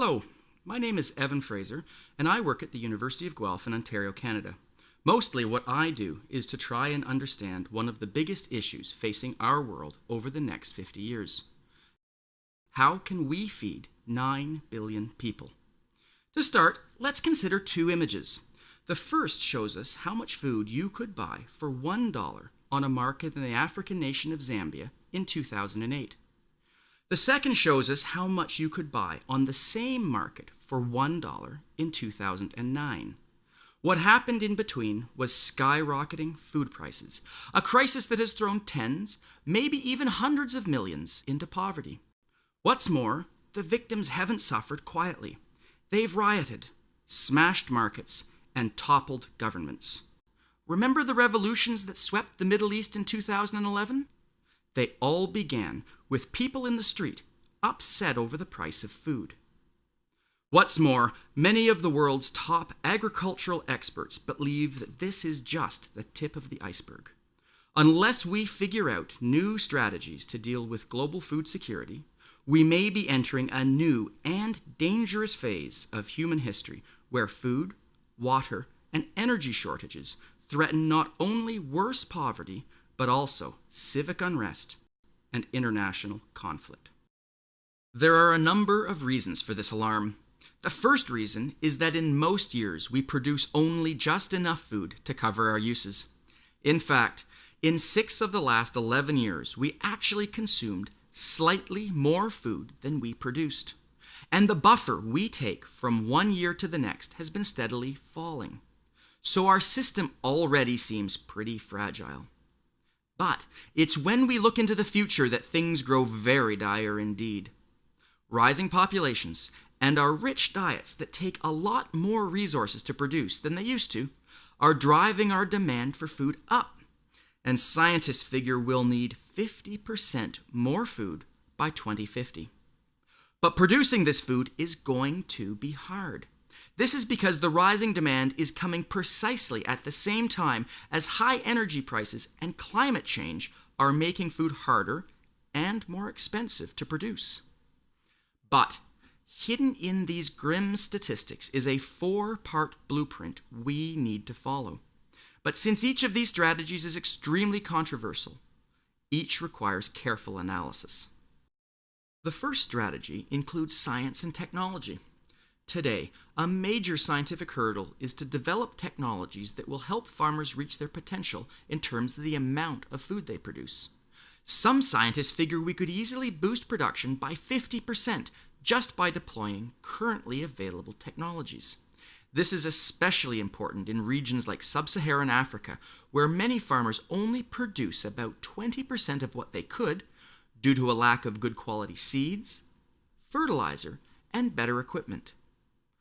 Hello, my name is Evan Fraser, and I work at the University of Guelph in Ontario, Canada. Mostly what I do is to try and understand one of the biggest issues facing our world over the next 50 years. How can we feed 9 billion people? To start, let's consider two images. The first shows us how much food you could buy for $1 on a market in the African nation of Zambia in 2008. The second shows us how much you could buy on the same market for $1 in 2009. What happened in between was skyrocketing food prices, a crisis that has thrown tens, maybe even hundreds of millions into poverty. What's more, the victims haven't suffered quietly. They've rioted, smashed markets, and toppled governments. Remember the revolutions that swept the Middle East in 2011? They all began with people in the street upset over the price of food. What's more, many of the world's top agricultural experts believe that this is just the tip of the iceberg. Unless we figure out new strategies to deal with global food security, we may be entering a new and dangerous phase of human history where food, water, and energy shortages threaten not only worse poverty, but also civic unrest and international conflict. There are a number of reasons for this alarm. The first reason is that in most years we produce only just enough food to cover our uses. In fact, in 6 of the last 11 years, we actually consumed slightly more food than we produced. And the buffer we take from one year to the next has been steadily falling. So our system already seems pretty fragile. But it's when we look into the future that things grow very dire indeed. Rising populations and our rich diets that take a lot more resources to produce than they used to are driving our demand for food up. And scientists figure we'll need 50% more food by 2050. But producing this food is going to be hard. This is because the rising demand is coming precisely at the same time as high energy prices and climate change are making food harder and more expensive to produce. But hidden in these grim statistics is a 4-part blueprint we need to follow. But since each of these strategies is extremely controversial, each requires careful analysis. The first strategy includes science and technology. Today, a major scientific hurdle is to develop technologies that will help farmers reach their potential in terms of the amount of food they produce. Some scientists figure we could easily boost production by 50% just by deploying currently available technologies. This is especially important in regions like sub-Saharan Africa, where many farmers only produce about 20% of what they could due to a lack of good quality seeds, fertilizer, and better equipment.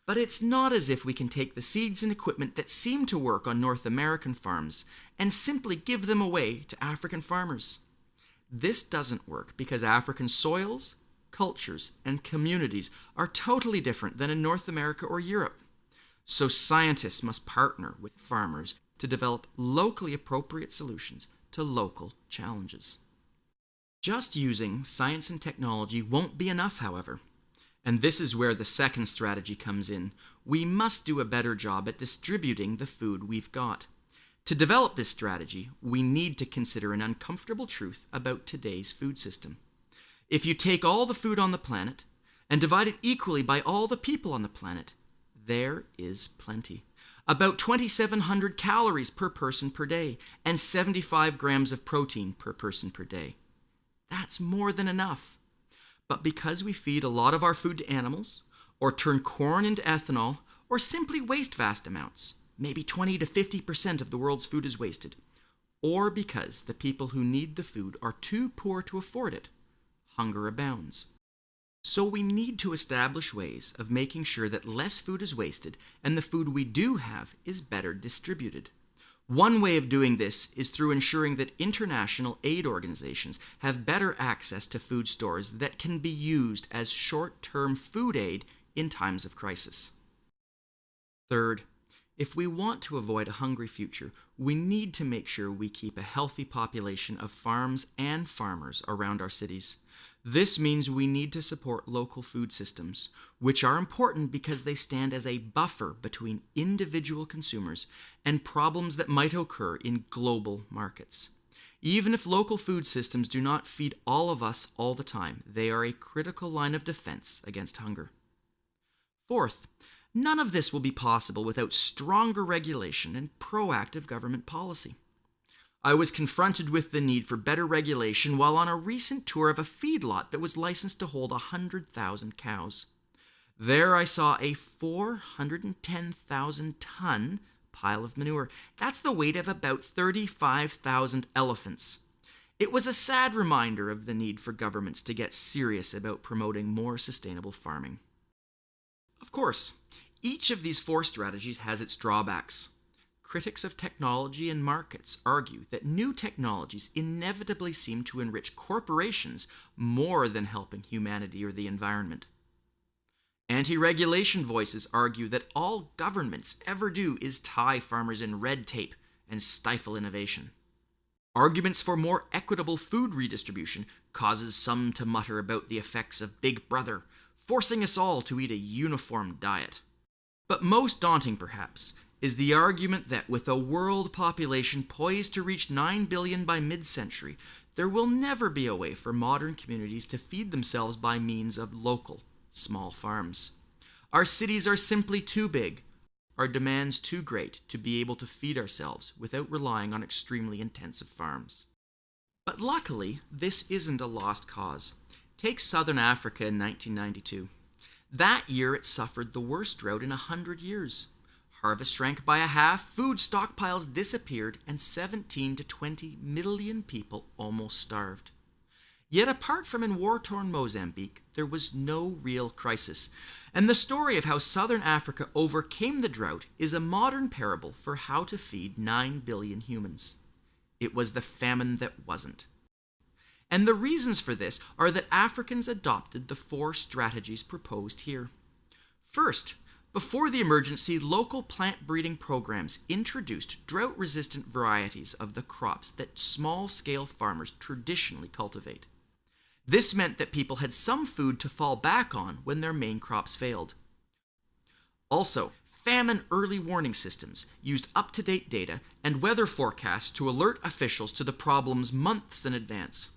But it's not as if we can take the seeds and equipment that seem to work on North American farms and simply give them away to African farmers. This doesn't work because African soils, cultures, and communities are totally different than in North America or Europe. So scientists must partner with farmers to develop locally appropriate solutions to local challenges. Just using science and technology won't be enough, however. And this is where the second strategy comes in. We must do a better job at distributing the food we've got. To develop this strategy, we need to consider an uncomfortable truth about today's food system. If you take all the food on the planet and divide it equally by all the people on the planet, there is plenty. About 2,700 calories per person per day and 75 grams of protein per person per day. That's more than enough. But because we feed a lot of our food to animals, or turn corn into ethanol, or simply waste vast amounts, maybe 20 to 50% of the world's food is wasted, or because the people who need the food are too poor to afford it, hunger abounds. So we need to establish ways of making sure that less food is wasted and the food we do have is better distributed. One way of doing this is through ensuring that international aid organizations have better access to food stores that can be used as short-term food aid in times of crisis. Third, if we want to avoid a hungry future, we need to make sure we keep a healthy population of farms and farmers around our cities. This means we need to support local food systems, which are important because they stand as a buffer between individual consumers and problems that might occur in global markets. Even if local food systems do not feed all of us all the time, they are a critical line of defense against hunger. Fourth, none of this will be possible without stronger regulation and proactive government policy. I was confronted with the need for better regulation while on a recent tour of a feedlot that was licensed to hold 100,000 cows. There I saw a 410,000-ton pile of manure. That's the weight of about 35,000 elephants. It was a sad reminder of the need for governments to get serious about promoting more sustainable farming. Of course, each of these four strategies has its drawbacks. Critics of technology and markets argue that new technologies inevitably seem to enrich corporations more than helping humanity or the environment. Anti-regulation voices argue that all governments ever do is tie farmers in red tape and stifle innovation. Arguments for more equitable food redistribution causes some to mutter about the effects of Big Brother, forcing us all to eat a uniform diet. But most daunting, perhaps, is the argument that with a world population poised to reach 9 billion by mid-century, there will never be a way for modern communities to feed themselves by means of local, small farms. Our cities are simply too big, our demands too great to be able to feed ourselves without relying on extremely intensive farms. But luckily, this isn't a lost cause. Take Southern Africa in 1992. That year it suffered the worst drought in 100 years. Harvest shrank by a half, food stockpiles disappeared, and 17 to 20 million people almost starved. Yet apart from in war-torn Mozambique, there was no real crisis, and the story of how Southern Africa overcame the drought is a modern parable for how to feed 9 billion humans. It was the famine that wasn't. And the reasons for this are that Africans adopted the four strategies proposed here. First, before the emergency, local plant breeding programs introduced drought-resistant varieties of the crops that small-scale farmers traditionally cultivate. This meant that people had some food to fall back on when their main crops failed. Also, famine early warning systems used up-to-date data and weather forecasts to alert officials to the problems months in advance.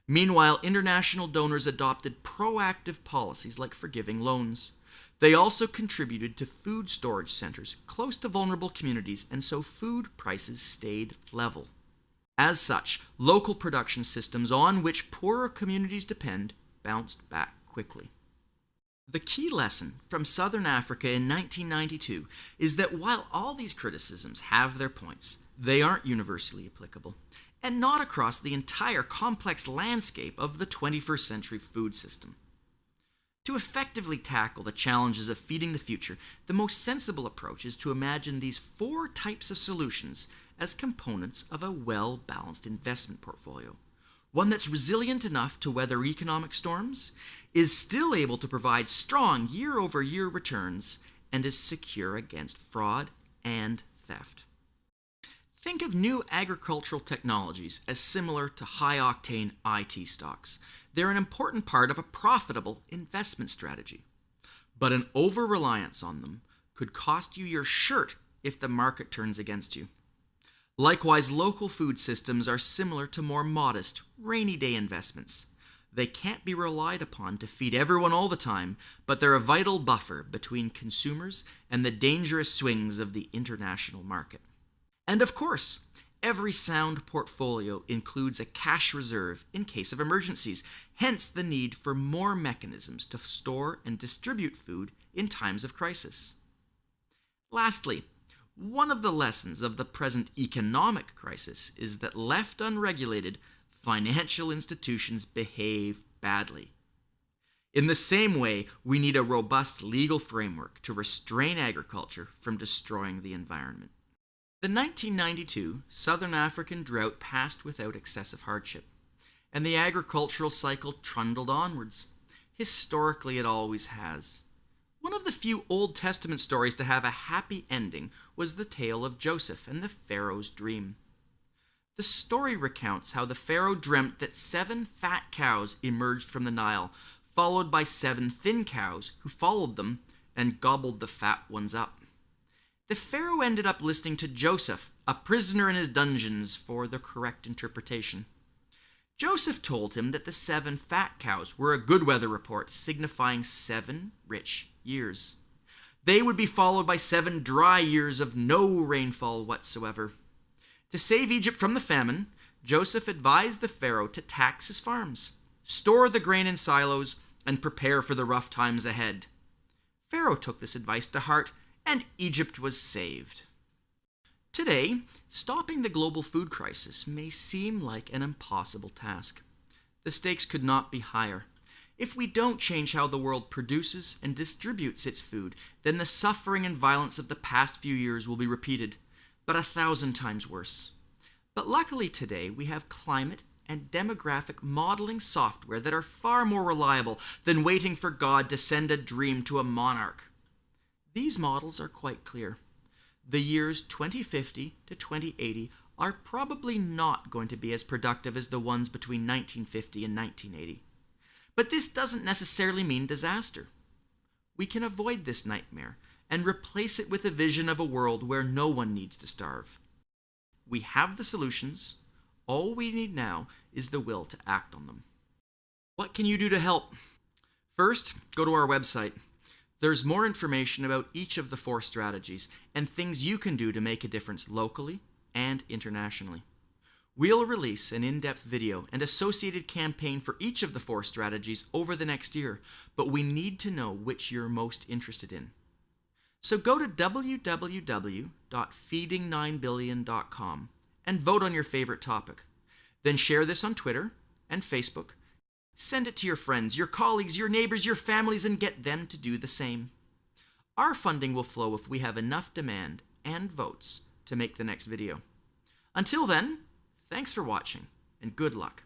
Meanwhile, international donors adopted proactive policies like forgiving loans. They also contributed to food storage centers close to vulnerable communities, and so food prices stayed level. As such, local production systems on which poorer communities depend bounced back quickly. The key lesson from Southern Africa in 1992 is that while all these criticisms have their points, they aren't universally applicable, and not across the entire complex landscape of the 21st century food system. To effectively tackle the challenges of feeding the future, the most sensible approach is to imagine these four types of solutions as components of a well-balanced investment portfolio. One that's resilient enough to weather economic storms, is still able to provide strong year-over-year returns, and is secure against fraud and theft. Think of new agricultural technologies as similar to high-octane IT stocks. They're an important part of a profitable investment strategy. But an over-reliance on them could cost you your shirt if the market turns against you. Likewise, local food systems are similar to more modest, rainy-day investments. They can't be relied upon to feed everyone all the time, but they're a vital buffer between consumers and the dangerous swings of the international market. And of course, every sound portfolio includes a cash reserve in case of emergencies, hence the need for more mechanisms to store and distribute food in times of crisis. Lastly, one of the lessons of the present economic crisis is that left unregulated, financial institutions behave badly. In the same way, we need a robust legal framework to restrain agriculture from destroying the environment. The 1992 Southern African drought passed without excessive hardship, and the agricultural cycle trundled onwards. Historically, it always has. One of the few Old Testament stories to have a happy ending was the tale of Joseph and the Pharaoh's dream. The story recounts how the pharaoh dreamt that 7 fat cows emerged from the Nile, followed by 7 thin cows who followed them and gobbled the fat ones up. The pharaoh ended up listening to Joseph, a prisoner in his dungeons, for the correct interpretation. Joseph told him that the 7 fat cows were a good weather report, signifying 7 rich years. They would be followed by 7 dry years of no rainfall whatsoever. To save Egypt from the famine, Joseph advised the pharaoh to tax his farms, store the grain in silos, and prepare for the rough times ahead. Pharaoh took this advice to heart, and Egypt was saved. Today, stopping the global food crisis may seem like an impossible task. The stakes could not be higher. If we don't change how the world produces and distributes its food, then the suffering and violence of the past few years will be repeated, but 1,000 times worse. But luckily today, we have climate and demographic modeling software that are far more reliable than waiting for God to send a dream to a monarch. These models are quite clear. The years 2050 to 2080 are probably not going to be as productive as the ones between 1950 and 1980. But this doesn't necessarily mean disaster. We can avoid this nightmare and replace it with a vision of a world where no one needs to starve. We have the solutions. All we need now is the will to act on them. What can you do to help? First, go to our website. There's more information about each of the 4 strategies and things you can do to make a difference locally and internationally. We'll release an in-depth video and associated campaign for each of the 4 strategies over the next year, but we need to know which you're most interested in. So go to www.feeding9billion.com and vote on your favorite topic. Then share this on Twitter and Facebook. Send it to your friends, your colleagues, your neighbors, your families, and get them to do the same. Our funding will flow if we have enough demand and votes to make the next video. Until then, thanks for watching, and good luck.